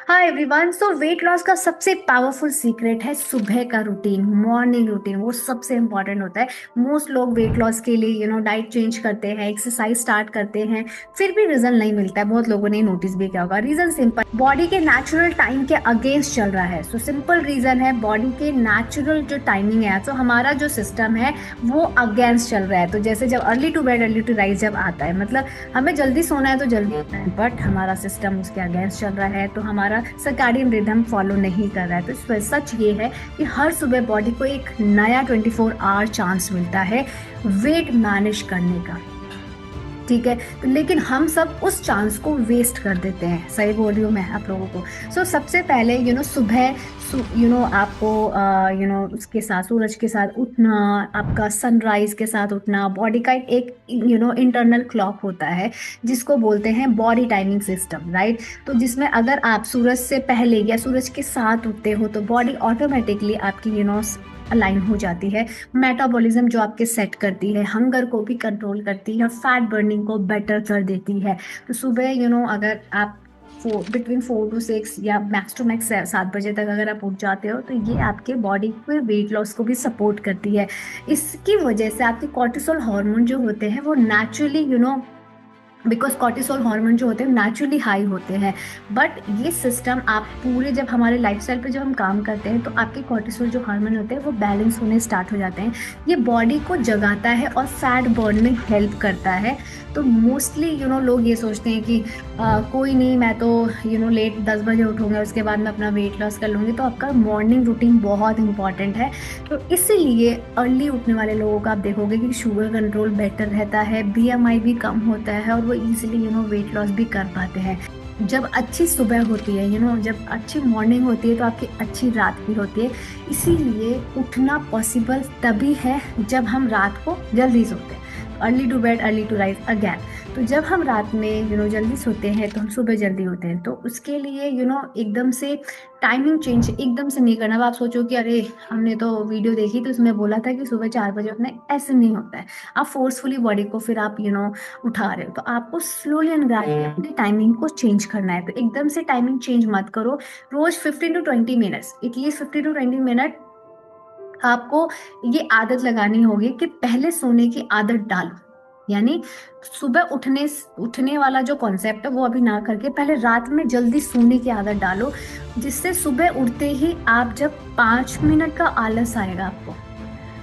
हाय everyone. So weight loss का सबसे powerful secret है सुबह का रूटीन, मॉर्निंग रूटीन। वो सबसे इंपॉर्टेंट होता है। मोस्ट लोग वेट लॉस के लिए डाइट चेंज करते हैं, एक्सरसाइज स्टार्ट करते हैं, फिर भी रिजल्ट नहीं मिलता है। बहुत लोगों ने नोटिस भी किया होगा। रीजन सिंपल, बॉडी के नेचुरल टाइम के अगेंस्ट चल रहा है। सो सिंपल रीजन है, बॉडी के नेचुरल जो टाइमिंग है, तो हमारा जो सिस्टम है वो अगेंस्ट चल रहा है। तो जैसे जब early to bed early to rise जब आता है, मतलब हमें जल्दी सोना है तो जल्दी उठना है, बट हमारा सिस्टम उसके अगेंस्ट चल रहा है, तो हमारा सर्काडियन रिदम फॉलो नहीं कर रहा है। तो सच ये है कि हर सुबह बॉडी को एक नया 24 आवर चांस मिलता है वेट मैनेज करने का। ठीक है, तो लेकिन हम सब उस चांस को वेस्ट कर देते हैं। सही बोल रही हूँ मैं आप लोगों को। सबसे पहले सुबह आपको उसके साथ, सूरज के साथ उठना, आपका सनराइज के साथ उठना, बॉडी का एक इंटरनल क्लॉक होता है जिसको बोलते हैं बॉडी टाइमिंग सिस्टम, राइट। तो जिसमें अगर आप सूरज से पहले या सूरज के साथ उठते हो तो बॉडी ऑटोमेटिकली आपकी अलाइन हो जाती है। मेटाबॉलिज्म जो आपके सेट करती है, हंगर को भी कंट्रोल करती है, फैट बर्निंग को बेटर कर देती है। तो सुबह अगर आप बिटवीन 4 to 6 या मैक्स टू मैक्स 7 बजे तक अगर आप उठ जाते हो तो ये आपके बॉडी के वेट लॉस को भी सपोर्ट करती है। इसकी वजह से आपके कॉर्टिसोल हार्मोन जो होते हैं वो नेचुरली बिकॉज कॉर्टिसोल हार्मोन जो होते हैं नेचुरली हाई होते हैं। बट ये सिस्टम आप पूरे जब हमारे लाइफस्टाइल पे जब हम काम करते हैं तो आपके कॉर्टिसोल जो हार्मोन होते हैं वो बैलेंस होने स्टार्ट हो जाते हैं। ये बॉडी को जगाता है और फैट बर्न में हेल्प करता है। तो मोस्टली लोग ये सोचते हैं कि कोई नहीं, मैं तो लेट 10 बजे उठूंगा, उसके बाद मैं अपना वेट लॉस कर लूँगी। तो आपका मॉर्निंग रूटीन बहुत इंपॉर्टेंट है। तो इसीलिए अर्ली उठने वाले लोगों का आप देखोगे कि शुगर कंट्रोल बेटर रहता है, बीएमआई भी कम होता है और वो इजीली वेट लॉस भी कर पाते हैं। जब अच्छी सुबह होती है, जब अच्छी मॉर्निंग होती है तो आपकी अच्छी रात भी होती है। इसीलिए उठना पॉसिबल तभी है जब हम रात को जल्दी सोते हैं। Early to bed early to rise again. तो जब हम रात में जल्दी सोते हैं तो हम सुबह जल्दी होते हैं। तो उसके लिए एकदम से टाइमिंग चेंज एकदम से नहीं करना। अब आप सोचो कि अरे हमने तो वीडियो देखी तो उसमें बोला था कि सुबह 4 बजे उठना है, ऐसे नहीं होता है। आप फोर्सफुली बॉडी को फिर आप उठा रहे हो। तो आपको स्लोली एंड ग्रेजुअली अपनी टाइमिंग को चेंज करना है। तो एकदम से टाइमिंग चेंज मत करो। रोज 15 to 20 minutes, at least 15 to 20 minute आपको ये आदत लगानी होगी कि पहले सोने की आदत डालो। यानी सुबह उठने उठने वाला जो कॉन्सेप्ट है वो अभी ना करके पहले रात में जल्दी सोने की आदत डालो, जिससे सुबह उठते ही आप जब 5 मिनट का आलस आएगा आपको,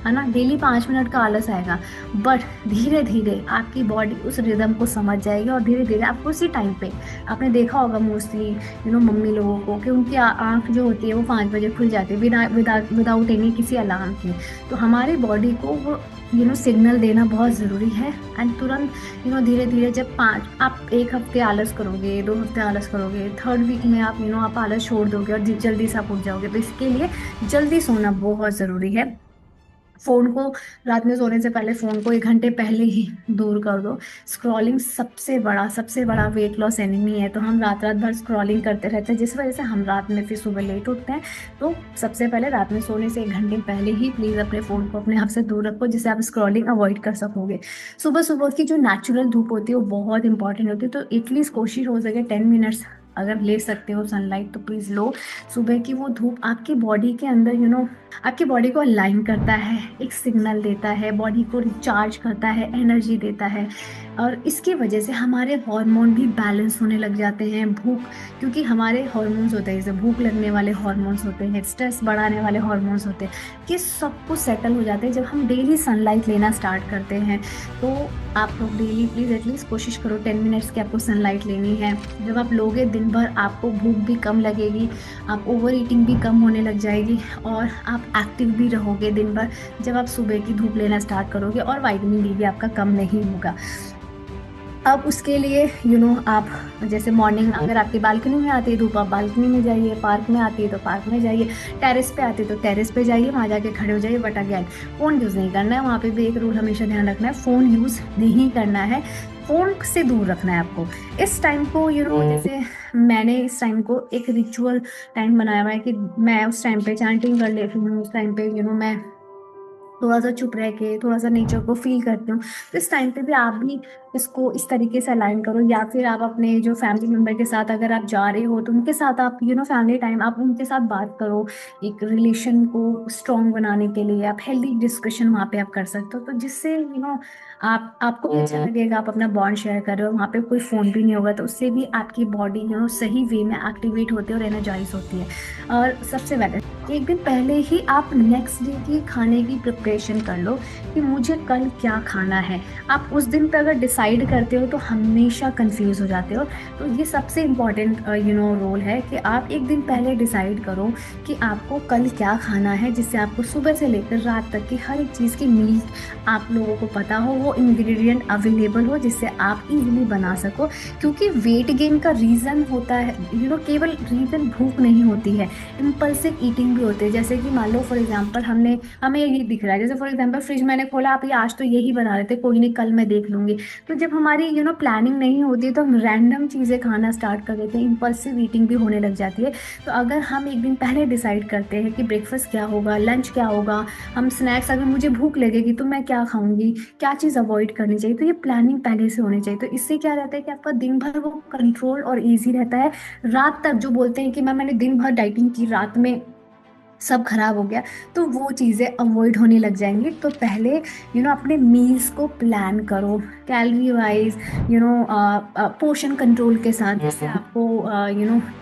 है ना, डेली 5 मिनट का आलस आएगा, बट धीरे धीरे आपकी बॉडी उस रिदम को समझ जाएगी और धीरे धीरे आपको उसी टाइम पे, आपने देखा होगा मोस्टली मम्मी लोगों को कि उनकी आंख जो होती है वो 5 बजे खुल जाती है बिना विदाउट एनी किसी अलार्म के। तो हमारी बॉडी को वो सिग्नल देना बहुत ज़रूरी है। एंड तुरंत धीरे धीरे जब आप 1 हफ्ते आलस करोगे, 2 हफ्ते आलस करोगे, थर्ड वीक में आप आलस छोड़ दोगे और जल्दी से आप उठ जाओगे। तो इसके लिए जल्दी सोना बहुत ज़रूरी है। फोन को रात में सोने से पहले फोन को 1 घंटे पहले ही दूर कर दो। स्क्रॉलिंग सबसे बड़ा वेट लॉस एनिमी है। तो हम रात रात भर स्क्रॉलिंग करते रहते हैं जिस वजह से हम रात में फिर सुबह लेट उठते हैं। तो सबसे पहले रात में सोने से 1 घंटे पहले ही प्लीज़ अपने फ़ोन को अपने आप से दूर रखो, जिससे आप स्क्रॉलिंग अवॉइड कर सकोगे। सुबह सुबह की जो नेचुरल धूप होती है वो बहुत इंपॉर्टेंट होती है। तो एटलीस्ट कोशिश हो सके 10 मिनट्स अगर ले सकते हो सनलाइट तो प्लीज़ लो। सुबह की वो धूप आपकी बॉडी के अंदर आपकी बॉडी को अलाइन करता है, एक सिग्नल देता है, बॉडी को रिचार्ज करता है, एनर्जी देता है। और इसकी वजह से हमारे हार्मोन भी बैलेंस होने लग जाते हैं। भूख, क्योंकि हमारे हार्मोन्स होते हैं, जैसे भूख लगने वाले हार्मोन्स होते हैं, स्ट्रेस बढ़ाने वाले हार्मोन्स होते हैं, कि सब कुछ सेटल हो जाते हैं जब हम डेली सनलाइट लेना स्टार्ट करते हैं। तो आप लोग डेली प्लीज़ एटलीस्ट कोशिश करो 10 मिनट्स की आपको सनलाइट लेनी है। जब आप लोगे दिन भर आपको भूख भी कम लगेगी, आप ओवर ईटिंग भी कम होने लग जाएगी और आप एक्टिव भी रहोगे दिन भर जब आप सुबह की धूप लेना स्टार्ट करोगे। और विटामिन डी भी आपका कम नहीं होगा। अब उसके लिए आप जैसे मॉर्निंग अगर आपकी बालकनी में आती है धूप, आप बालकनी में जाइए, पार्क में आती है तो पार्क में जाइए, टेरेस पे आती है तो टेरेस पे जाइए, वहाँ जाके खड़े हो जाइए। बट अगेन फ़ोन यूज़ नहीं करना है। वहाँ पे भी एक रूल हमेशा ध्यान रखना है, फ़ोन यूज़ नहीं करना है, फ़ोन से दूर रखना है आपको। इस टाइम को जैसे मैंने इस टाइम को एक रिचुअल टाइम बनाया हुआ है कि मैं उस टाइम पे चैंटिंग कर लेती हूँ। उस टाइम पे मैं थोड़ा सा चुप रह के थोड़ा सा नेचर को फील करती हूँ। तो इस टाइम पे भी आप भी इसको इस तरीके से अलाइन करो, या फिर आप अपने जो फैमिली मेंबर के साथ अगर आप जा रहे हो तो उनके साथ आप फैमिली टाइम आप उनके साथ बात करो। एक रिलेशन को स्ट्रॉन्ग बनाने के लिए आप हेल्दी डिस्कशन वहाँ पे आप कर सकते हो, तो जिससे आप आपको भी अच्छा लगेगा, आप अपना बॉन्ड शेयर कर रहे हो, वहाँ पे कोई फोन भी नहीं होगा, तो उससे भी आपकी बॉडी सही वे में एक्टिवेट होती है और एनर्जाइज होती है। और सबसे पहले एक दिन पहले ही आप नेक्स्ट डे की खाने की प्रिपरेशन कर लो कि मुझे कल क्या खाना है। आप उस दिन पे अगर डिसाइड करते हो तो हमेशा कंफ्यूज हो जाते हो। तो ये सबसे इम्पोर्टेंट रोल है कि आप एक दिन पहले डिसाइड करो कि आपको कल क्या खाना है, जिससे आपको सुबह से लेकर रात तक की हर एक चीज़ की मील आप लोगों को पता हो, वो इंग्रेडिएंट अवेलेबल हो, जिससे आप इजीली बना सको। क्योंकि वेट गेन का रीज़न होता है केवल रीज़न भूख नहीं होती है, इम्पल्सिव ईटिंग भी होती है। जैसे कि मान लो फॉर एग्जांपल हमें ये दिख रहा है, जैसे फॉर एग्जांपल फ्रिज मैंने खोला, आप ये आज तो यही बना रहे थे, कोई नहीं कल मैं देख लूंगी। तो जब हमारी प्लानिंग नहीं होती है तो हम रैंडम चीज़ें खाना स्टार्ट कर देते हैं, इम्पल्सिव ईटिंग भी होने लग जाती है। तो अगर हम एक दिन पहले डिसाइड करते हैं कि ब्रेकफास्ट क्या होगा, लंच क्या होगा, हम स्नैक्स, अगर मुझे भूख लगेगी तो मैं क्या खाऊंगी, क्या चीज़ अवॉइड करनी चाहिए, तो ये प्लानिंग पहले से होनी चाहिए। तो इससे क्या रहता है कि आपका दिन भर वो कंट्रोल और ईजी रहता है। रात तक जो बोलते हैं कि मैंने दिन भर डाइटिंग की, रात में सब खराब हो गया, तो वो चीज़ें अवॉइड होने लग जाएंगी। तो पहले अपने मील्स को प्लान करो कैलोरी वाइज, पोर्शन कंट्रोल के साथ, जिससे आपको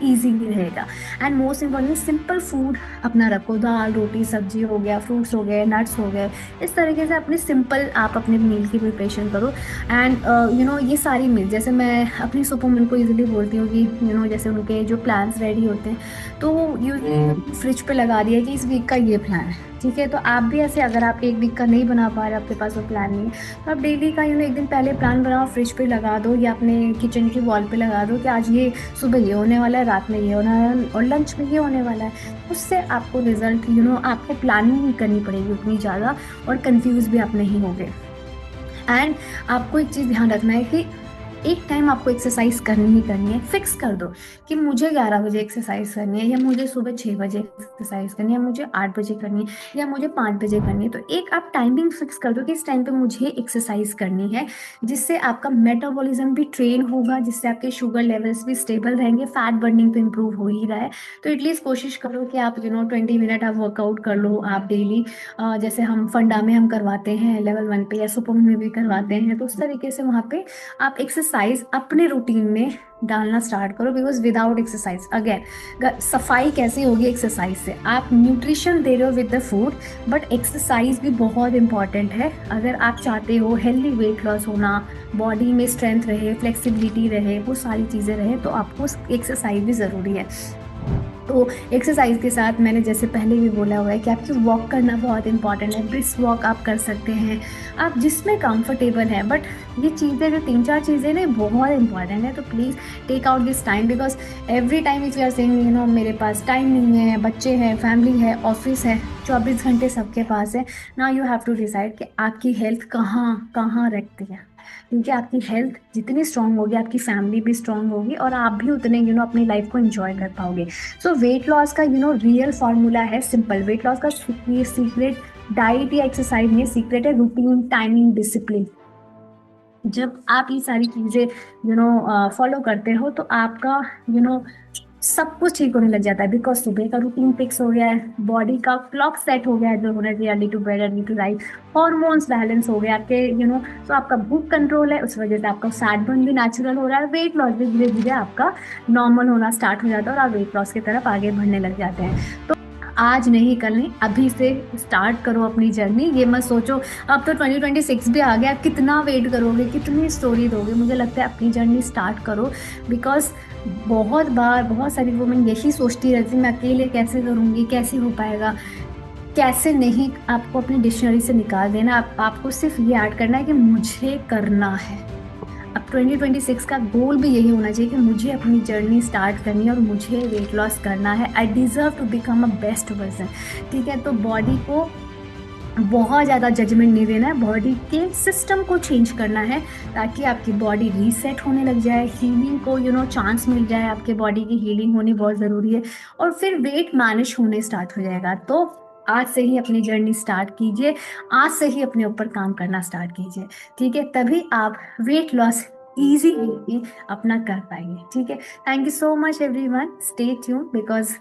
इजी भी रहेगा। And most important simple food अपना रखो, दाल रोटी सब्जी हो गया, फ्रूट्स हो गए, नट्स हो गए, इस तरीके से अपने सिंपल आप अपने मील की प्रिपरेशन करो। एंड ये सारी मील, जैसे मैं अपनी सुपरमैन को इजीली बोलती हूँ कि जैसे उनके जो प्लान्स रेडी होते हैं तो यूजली फ्रिज पे लगा दिया कि इस वीक का ये प्लान है, ठीक है। तो आप भी ऐसे, अगर आप एक वीक का नहीं बना पा रहे, आपके पास वो प्लान नहीं है, तो आप डेली का एक दिन पहले प्लान बनाओ, फ्रिज पे लगा दो या अपने किचन की वॉल पे लगा दो कि आज ये सुबह ये होने वाला है, रात में ये होना है और लंच में ये होने वाला है। उससे आपको रिजल्ट आपको प्लानिंग नहीं करनी पड़ेगी उतनी ज़्यादा, और कंफ्यूज भी आप नहीं होगे। एंड आपको एक चीज़ ध्यान रखना है कि एक टाइम आपको एक्सरसाइज करनी ही करनी है। फिक्स कर दो कि मुझे 11 बजे एक्सरसाइज करनी है, या मुझे सुबह 6 बजे एक्सरसाइज करनी है, या मुझे 8 बजे करनी है, या मुझे 5 बजे करनी है। तो एक आप टाइमिंग फिक्स कर दो कि इस टाइम पे मुझे एक्सरसाइज करनी है, जिससे आपका मेटाबॉलिज्म भी ट्रेन होगा, जिससे आपके शुगर लेवल्स भी स्टेबल रहेंगे, फैट बर्निंग तो इम्प्रूव हो ही रहा है। तो एटलीस्ट कोशिश करो कि आप 20 मिनट आप वर्कआउट कर लो आप डेली। जैसे हम फंडा में हम करवाते हैं लेवल 1 पे, या सुपर में भी करवाते हैं, तो उस तरीके से वहाँ पे आप एक्सरसाइज अपने रूटीन में डालना स्टार्ट करो। बिकॉज विदाउट एक्सरसाइज अगेन, सफाई कैसे होगी एक्सरसाइज से, आप न्यूट्रिशन दे रहे हो with the food, but exercise भी बहुत इंपॉर्टेंट है। अगर आप चाहते हो हेल्दी वेट लॉस होना, बॉडी में स्ट्रेंथ रहे, फ्लेक्सिबिलिटी रहे, वो सारी चीज़ें रहे, तो आपको एक्सरसाइज भी ज़रूरी है। तो एक्सरसाइज के साथ मैंने जैसे पहले भी बोला हुआ है कि आपकी वॉक करना बहुत इंपॉर्टेंट है। ब्रिस्क वॉक आप कर सकते हैं, आप जिसमें कंफर्टेबल है, बट ये चीज़ें जो 3-4 चीज़ें ना बहुत इंपॉर्टेंट है। तो please take out this time, because every time if you are saying मेरे पास टाइम नहीं है, बच्चे हैं, फैमिली है, ऑफिस है, 24 घंटे सबके पास है। Now you have to decide कि आपकी हेल्थ कहाँ कहाँ रखती है, क्योंकि आपकी हेल्थ जितनी स्ट्रांग होगी आपकी फैमिली भी स्ट्रांग होगी, और आप भी उतने अपनी लाइफ को एंजॉय कर पाओगे। सो वेट लॉस का रियल फॉर्मूला है सिंपल। वेट लॉस का सीक्रेट डाइट या एक्सरसाइज नहीं, सीक्रेट है रूटीन, टाइमिंग, डिसिप्लिन। जब आप ये सारी चीज़ें फॉलो करते हो तो आपका सब कुछ ठीक होने लग जाता है। बिकॉज सुबह का रूटीन फिक्स हो गया है, बॉडी का क्लॉक सेट हो गया है जो होना चाहिए, early to bed early to rise, hormones balance हो गया आपके तो आपका भूख कंट्रोल है, उस वजह से आपका फैट बर्न भी नेचुरल हो रहा है, वेट लॉस भी धीरे धीरे आपका नॉर्मल होना स्टार्ट हो जाता है, और आप वेट लॉस की तरफ आगे बढ़ने लग जाते हैं। तो आज नहीं कल नहीं, अभी से स्टार्ट करो अपनी जर्नी। ये मत सोचो अब तो 2026 भी आ गया, आप कितना वेट करोगे, कितनी स्टोरी दोगे। मुझे लगता है अपनी जर्नी स्टार्ट करो। बिकॉज बहुत बार बहुत सारी वुमेन यही सोचती रहती, मैं अकेले कैसे करूँगी, कैसे हो पाएगा, कैसे नहीं। आपको अपनी डिक्शनरी से निकाल देना, आपको सिर्फ ये ऐड करना है कि मुझे करना है। अब 2026 का गोल भी यही होना चाहिए कि मुझे अपनी जर्नी स्टार्ट करनी है और मुझे वेट लॉस करना है। I deserve to become a best person, ठीक है। तो बॉडी को बहुत ज़्यादा जजमेंट नहीं देना है, बॉडी के सिस्टम को चेंज करना है, ताकि आपकी बॉडी रीसेट होने लग जाए, हीलिंग को चांस मिल जाए। आपके बॉडी की हीलिंग होनी बहुत ज़रूरी है, और फिर वेट मैनेज होने स्टार्ट हो जाएगा। तो आज से ही अपनी जर्नी स्टार्ट कीजिए, आज से ही अपने ऊपर काम करना स्टार्ट कीजिए, ठीक है? तभी आप वेट लॉस इजीली अपना कर पाएंगे, ठीक है? Thank you so much everyone, stay tune, because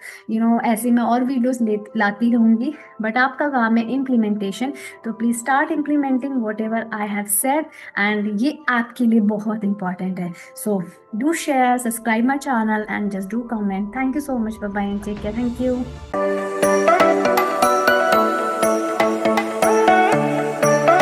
ऐसे मैं और वीडियोस लाती रहूंगी, बट आपका काम है इम्प्लीमेंटेशन। तो please start implementing whatever I have said, and ये आपके लिए बहुत इंपॉर्टेंट है। So do share, subscribe my channel, and just do comment. Thank you so much, bye bye, take care, thank you.